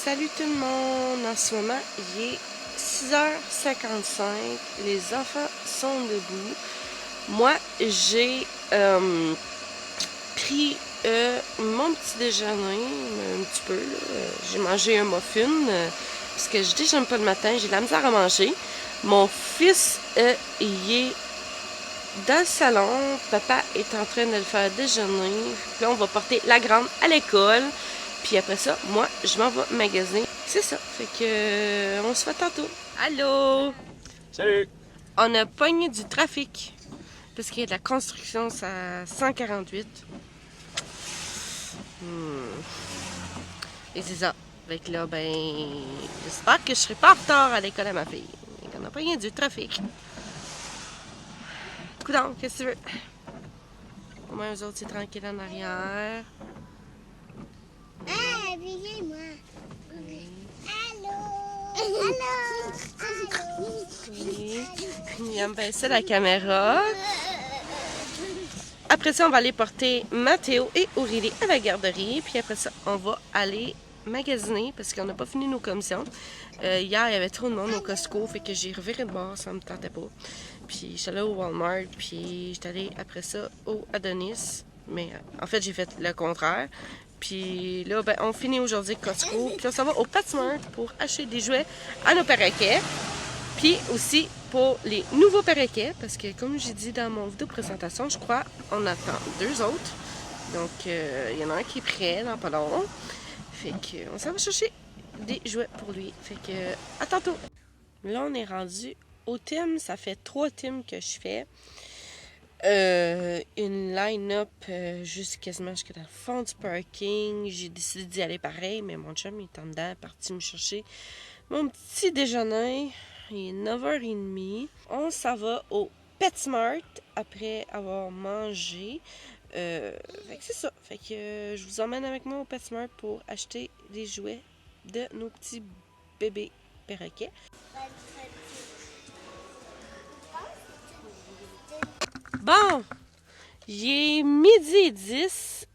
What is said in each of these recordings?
Salut tout le monde! En ce moment, il est 6h55. Les enfants sont debout. Moi, j'ai pris mon petit déjeuner un petit peu. J'ai mangé un muffin parce que je déjeune pas le matin. J'ai de la misère à manger. Mon fils, il est dans le salon. Papa est en train de le faire déjeuner. Puis là, on va porter la grande à l'école. Puis après ça, moi, je m'en vais magasiner. C'est ça. Fait que on se fait tantôt. Allô? Salut! On a pogné du trafic. Parce qu'il y a de la construction, c'est à 148. Et c'est ça. Fait que là, ben, j'espère que je serai pas en retard à l'école à ma fille. Fait qu'on a pogné du trafic. Coudonc, qu'est-ce que tu veux? Au moins, eux autres, c'est tranquille en arrière. Ah, réveillez-moi. Allô? Allô? Oui. Il aime bien ça, la caméra. Après ça, on va aller porter Mathéo et Aurélie à la garderie. Puis après ça, on va aller magasiner parce qu'on n'a pas fini nos commissions. Hier, il y avait trop de monde au Costco, fait que j'ai reviré de bord, ça me tentait pas. Puis j'étais allée au Walmart, puis j'étais allée après ça au Adonis. Mais en fait, j'ai fait le contraire. Puis là, ben, on finit aujourd'hui Costco. Puis on s'en va au PetSmart pour acheter des jouets à nos perroquets. Puis aussi pour les nouveaux perroquets, parce que comme j'ai dit dans mon vidéo présentation, je crois on attend 2 autres. Donc il y en a un qui est prêt dans pas long. Fait que on s'en va chercher des jouets pour lui. Fait que à tantôt. Là on est rendu au thème, ça fait 3 thèmes que je fais. Une line-up quasiment jusqu'à la fond du parking. J'ai décidé d'y aller pareil, mais mon chum il est en dedans, parti me chercher mon petit déjeuner. Il est 9h30. On s'en va au PetSmart après avoir mangé. Fait que c'est ça. Fait que je vous emmène avec moi au PetSmart pour acheter des jouets de nos petits bébés perroquets. Bon, il est 12h10.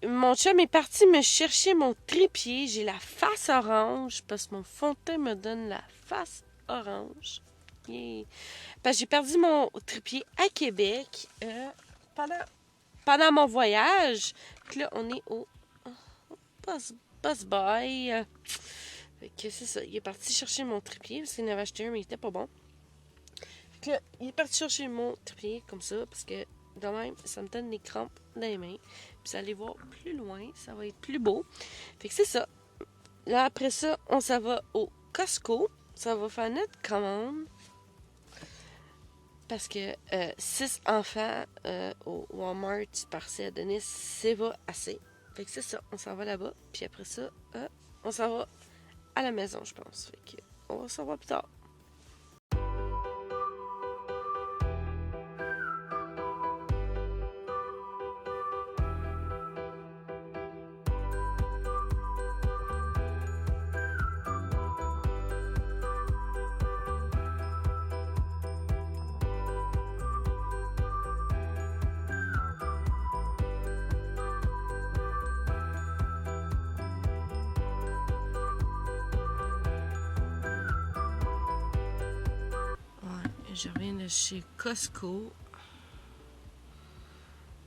Mon chum est parti me chercher mon trépied. J'ai la face orange parce que mon fond de teint me donne la face orange. Yeah. Parce que j'ai perdu mon trépied à Québec pendant mon voyage. Puis là, on est au Buzz Buy. Fait que c'est ça. Il est parti chercher mon trépied parce qu'il en avait acheté un, mais il était pas bon. Fait que là, il est parti chercher mon trépied comme ça parce que de même, ça me donne des crampes dans les mains. Puis ça allait voir plus loin, ça va être plus beau. Fait que c'est ça. Là, après ça, on s'en va au Costco. Ça va faire notre commande. Parce que 6 enfants au Walmart par à Denis, c'est pas assez. Fait que c'est ça, on s'en va là-bas. Puis après ça, on s'en va à la maison, je pense. Fait que on va s'en voir plus tard. Je reviens de chez Costco.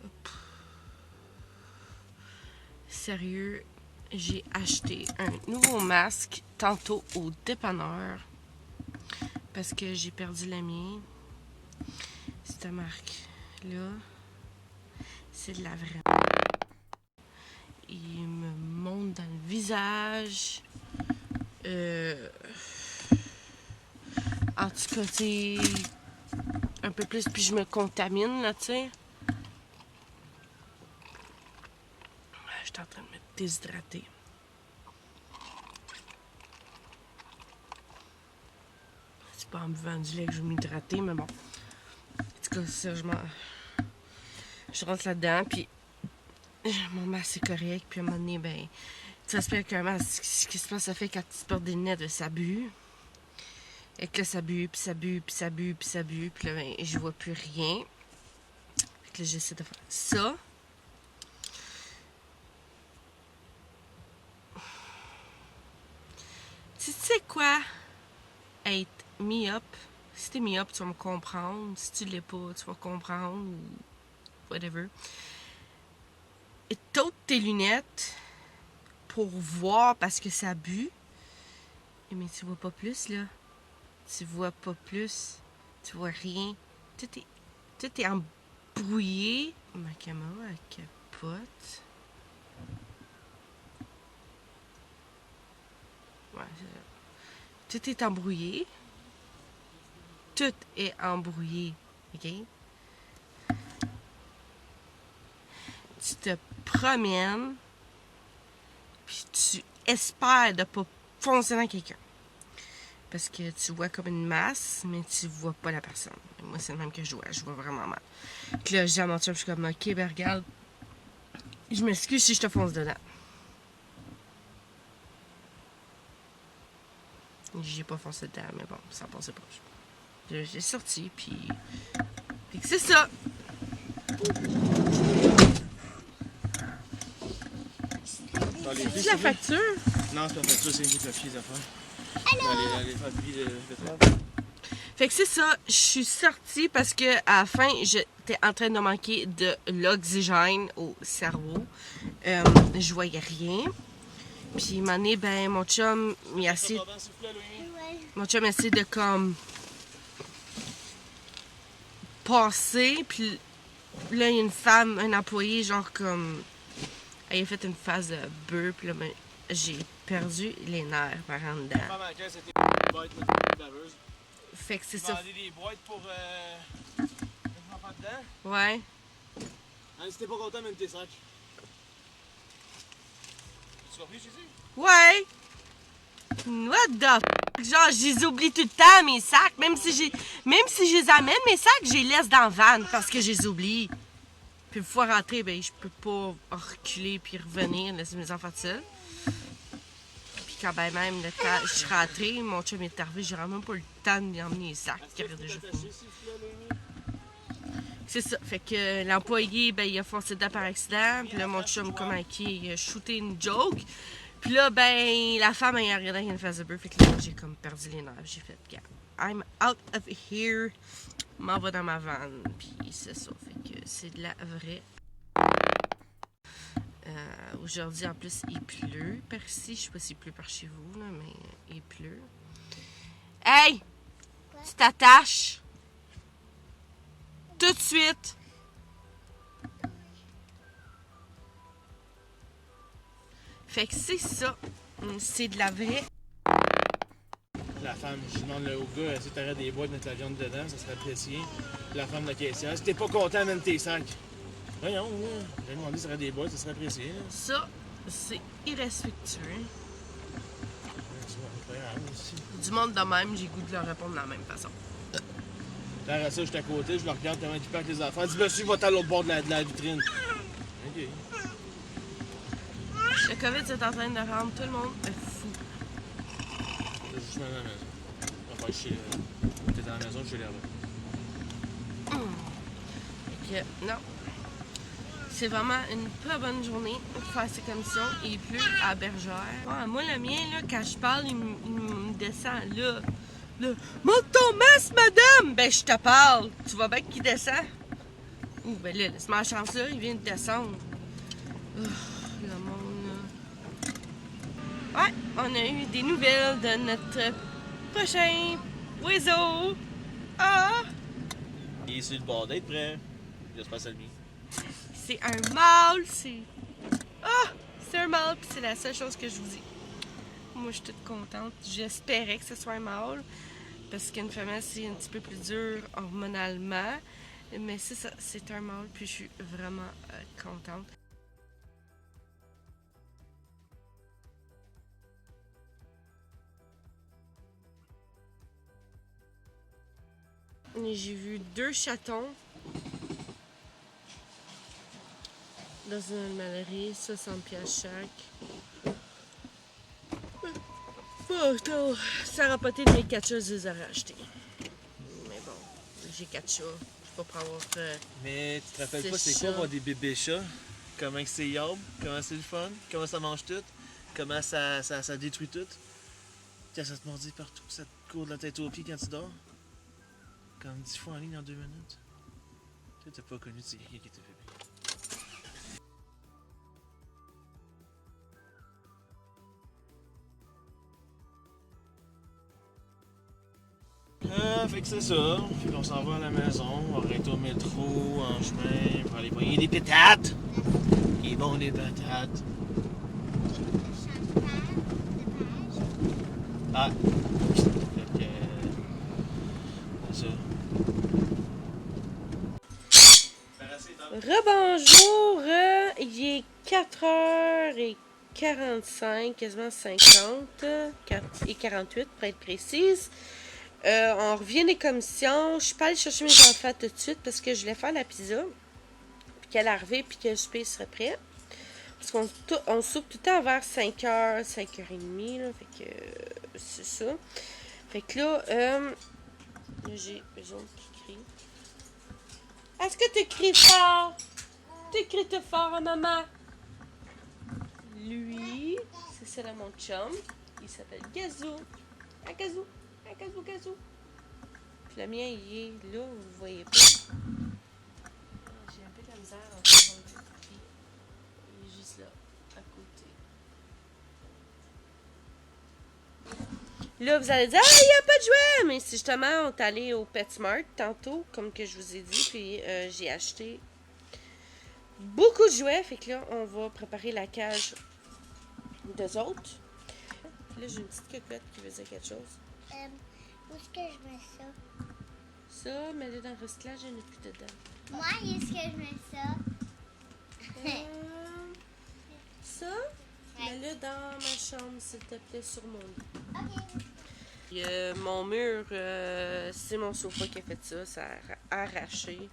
Hop. Sérieux, j'ai acheté un nouveau masque tantôt au dépanneur parce que j'ai perdu la mienne. Cette marque-là, c'est de la vraie. Il me monte dans le visage. En tout cas, c'est un peu plus, puis je me contamine, là, tu sais. Je suis en train de me déshydrater. C'est pas en buvant du lait que je vais m'hydrater, mais bon. En tout cas, sérieusement, je rentre là-dedans, puis mon masque est correct, puis à un moment donné, ben, tu espères qu'un masque, ce qui se passe, ça fait quand tu portes des lunettes, ça bue. Et que là, ça bue, puis ça bue, puis ça bue, puis ça bue. Puis là, ben, je vois plus rien. Fait que là, j'essaie de faire ça. sais quoi? Être me-up. Si t'es me-up, tu vas me comprendre. Si tu l'es pas, tu vas comprendre. Ou whatever. Et t'ôtes tes lunettes pour voir parce que ça bu. Mais tu vois pas plus, là. Tu vois pas plus. Tu vois rien. Tout est embrouillé. Ma caméra, elle capote. Ouais, c'est ça. Tout est embrouillé. Tout est embrouillé. OK? Tu te promènes, puis tu espères de pas foncer dans quelqu'un. Parce que tu vois comme une masse, mais tu vois pas la personne. Et moi, c'est le même que je vois vraiment mal. Puis là, je dis à mon chum, je suis comme, OK, ben regarde, je m'excuse si je te fonce dedans. J'ai pas foncé dedans, mais bon, ça passait proche. J'ai sorti, puis c'est ça. C'est la facture? Non, c'est pas facture, c'est une copies les affaires. Les papiers de travail. Fait que c'est ça, je suis sortie parce que à la fin, j'étais en train de manquer de l'oxygène au cerveau. Je voyais rien. Puis, un moment donné, ben, mon chum, il a essayé... Mon chum a essayé de, comme... passer, puis là, il y a une femme, un employé, genre, comme... Elle a fait une phase de bœuf, puis là, ben, j'ai perdu les nerfs par en dedans. Fait que c'est ça. Des boîtes pour mettre l'enfant dedans. Ouais. Hein, si t'es pas content, même tes sacs. Tu vas pris, Jésus? Ouais! What the f***? Genre, je les oublie tout le temps, mes sacs. Même si je les amène, mes sacs, je les laisse dans la van parce que je les oublie. Puis une fois rentré, ben, je peux pas reculer puis revenir, laisser mes enfants seuls. Puis quand ben même, je suis rentrée, mon chum est arrivé, j'ai vraiment pas eu le temps d'y emmener les sacs qui avaient déjà fini. C'est ça. Fait que l'employé, ben, il a foncé dedans par accident. Puis là, mon chum, comme qui il a shooté une joke. Puis là, ben, la femme, elle a regardé avec une face de bœuf. Fait que là, j'ai comme perdu les nerfs. J'ai fait, I'm out of here. M'en va dans ma van. Puis c'est ça. Fait que c'est de la vraie. Aujourd'hui, en plus, il pleut par ici. Je sais pas s'il pleut par chez vous, là, mais il pleut. Hey! Tu t'attaches! Tout de suite! Fait que c'est ça. C'est de la vraie. La femme, je demande au gars si t'arrêtes des boîtes, mettre la viande dedans, ça serait apprécié. La femme de la caissière, si t'es pas content, amène tes sacs. Voyons, j'ai demandé si t'arrêtes des boîtes, ça serait apprécié. Ça, c'est irrespectueux. C'est pas grave aussi. Du monde de même, j'ai goût de leur répondre de la même façon. Derrière ça, je suis à côté, je le regarde comment il pack les enfants. Dis, monsieur, va-t'en à l'autre bord de la vitrine. OK. Le COVID, c'est en train de rendre tout le monde fou. Je suis dans la maison. On va faire chier. T'es dans la maison, je suis là-bas. Fait que, non. C'est vraiment une pas bonne journée pour faire ces commissions. Il pleut à Bergère. Ouais, moi, le mien, là, quand je parle, il me descend là. Monte ton masque, madame! Ben, je te parle. Tu vois bien qu'il descend? Ouh, ben là, laisse-moi la chance là, il vient de descendre. Le monde, là. Ouais, on a eu des nouvelles de notre prochain oiseau. Ah! Il est sur le bord d'être prêt. J'espère que c'est le mien. C'est un mâle, c'est... Ah! C'est un mâle, puis c'est la seule chose que je vous dis. Moi, je suis toute contente. J'espérais que ce soit un mâle, parce qu'une femelle, c'est un petit peu plus dur hormonalement. Mais c'est ça, c'est un mâle, puis je suis vraiment contente. J'ai vu 2 chatons dans une animalerie, 60$ chaque. Oh, ça a rapoté de mes 4 chats, je les aurais achetés. Mais bon, j'ai 4 chats, je peux pas avoir. Mais tu te rappelles pas, c'est chats. quoi avoir des bébés chats? Comment c'est yob? Comment c'est le fun? Comment ça mange tout? Comment ça détruit tout? Tiens, ça te mordit partout, ça te court de la tête aux pieds quand tu dors. Comme 10 fois en ligne en 2 minutes. Tu t'as pas connu, c'est quelqu'un qui t'a fait pire. Fait que c'est ça. Fait qu'on s'en va à la maison, on va arrêter au métro, en chemin, pour aller poigner des pétates. Il est bon les patates. Ah. Fait que. C'est ça. Rebonjour, il est 4h45, quasiment 50, 4h48 pour être précise. On revient des commissions. Je suis pas allée chercher mes enfants tout de suite parce que je voulais faire la pizza. Puis qu'elle arrivait puis que le souper serait prêt. Parce qu'on soupe tout le temps vers 5h, 5h30. Là, fait que c'est ça. Fait que là, j'ai eux autres qui crient. Est-ce que tu cries fort? Tu cries tout fort à maman? Lui, c'est ça mon chum. Il s'appelle Gazou. Ah, Gazou. Ah, Gazou, Gazou. Puis le mien, il est là, vous le voyez pas. J'ai un peu de la misère en ce moment. Puis il est juste là, à côté. Là, vous allez dire, ah, il n'y a pas de jouets! Mais c'est justement, on est allé au PetSmart tantôt, comme que je vous ai dit. Puis j'ai acheté beaucoup de jouets. Fait que là, on va préparer la cage d'eux autres. Là, j'ai une petite cocotte qui veut dire quelque chose. Où est-ce que je mets ça? Ça, mets-le dans le recyclage, il n'y en a plus dedans. Moi, où est-ce que je mets ça? Ça, mets-le dans ma chambre, s'il te plaît, sur mon lit. Ok. Mon mur, c'est mon sofa qui a fait ça. Ça a arraché.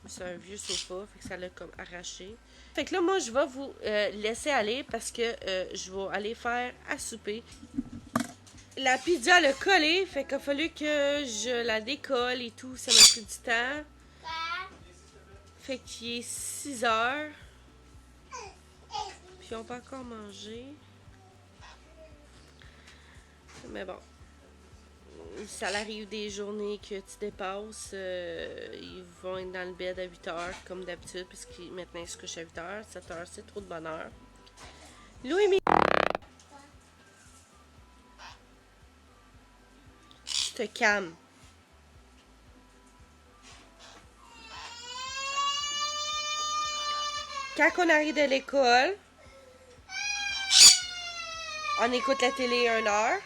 C'est un vieux sofa, fait que ça l'a comme arraché. Fait que là, moi, je vais vous laisser aller parce que je vais aller faire à souper. La pizza, elle a collé, fait qu'il a fallu que je la décolle et tout. Ça m'a pris du temps. Fait qu'il est 6h. Puis on peut encore manger. Mais bon. Ça arrive des journées que tu dépasses. Ils vont être dans le bed à 8h comme d'habitude. Parce que maintenant ils se couchent à 8h. 7h, c'est trop de bonheur. Louis, tu te calmes. Quand on arrive de l'école, on écoute la télé 1 heure.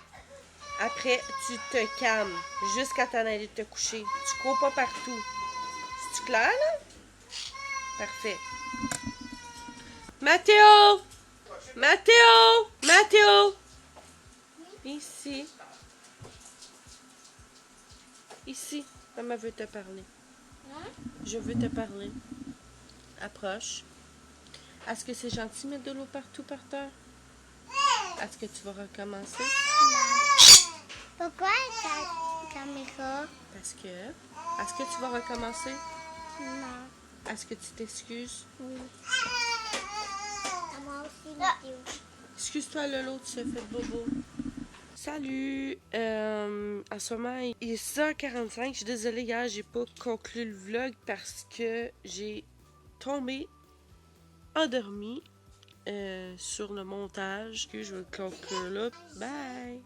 Après, tu te calmes jusqu'à t'en aller te coucher. Tu cours pas partout. C'est-tu clair, là? Parfait. Mathéo! Mathéo! Mathéo! Ici. Ici. Maman veut te parler. Je veux te parler. Approche. Est-ce que c'est gentil de mettre de l'eau partout par terre? Est-ce que tu vas recommencer? Non. Pourquoi ta caméra? Parce que... Est-ce que tu vas recommencer? Non. Est-ce que tu t'excuses? Oui. Moi aussi, Mathieu. Excuse-toi, Lolo, tu t'es fait bobo. Salut! En ce moment, il est 6h45. Je suis désolée, hier, j'ai pas conclu le vlog parce que j'ai tombé endormi sur le montage. Que je vais le conclure là. Bye!